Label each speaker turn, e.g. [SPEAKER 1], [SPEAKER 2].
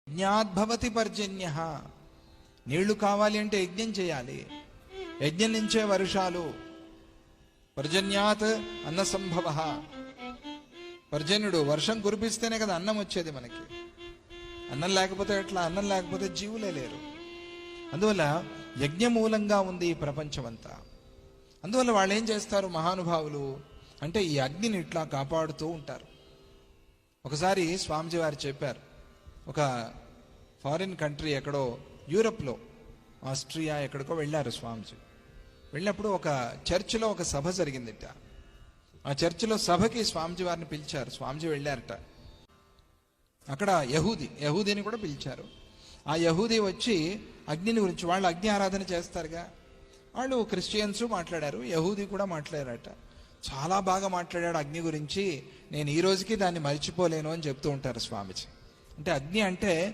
[SPEAKER 1] యజ్ఞాద్భవతి పర్జన్య. నీళ్లు కావాలి అంటే యజ్ఞం చేయాలి. యజ్ఞం నుంచే వర్షాలు. పర్జన్యాత్ అన్న సంభవ. పర్జన్యుడు వర్షం కురిపిస్తేనే కదా అన్నం వచ్చేది మనకి. అన్నం లేకపోతే ఎట్లా? అన్నం లేకపోతే జీవులే లేరు. అందువల్ల యజ్ఞమూలంగా ఉంది ఈ ప్రపంచమంతా. అందువల్ల వాళ్ళు ఏం చేస్తారు మహానుభావులు అంటే ఈ అగ్నిని ఇట్లా కాపాడుతూ ఉంటారు. ఒకసారి స్వామిజీ వారు చెప్పారు, ఒక ఫారిన్ కంట్రీ ఎక్కడో యూరప్లో, ఆస్ట్రియా ఎక్కడికో వెళ్ళారు స్వామిజీ. వెళ్ళినప్పుడు ఒక చర్చిలో ఒక సభ జరిగిందిట. ఆ చర్చిలో సభకి స్వామిజీ వారిని పిలిచారు. స్వామిజీ వెళ్ళారట. అక్కడ యహూదీని కూడా పిలిచారు. ఆ యహూదీ వచ్చి అగ్నిని గురించి, వాళ్ళు అగ్ని ఆరాధన చేస్తారుగా, వాళ్ళు క్రిస్టియన్స్ మాట్లాడారు, యహూదీ కూడా మాట్లాడారట. చాలా బాగా మాట్లాడాడు అగ్ని గురించి, నేను ఈ రోజుకి దాన్ని మర్చిపోలేను అని చెప్తూ ఉంటారు స్వామిజీ. అంటే అగ్ని అంటే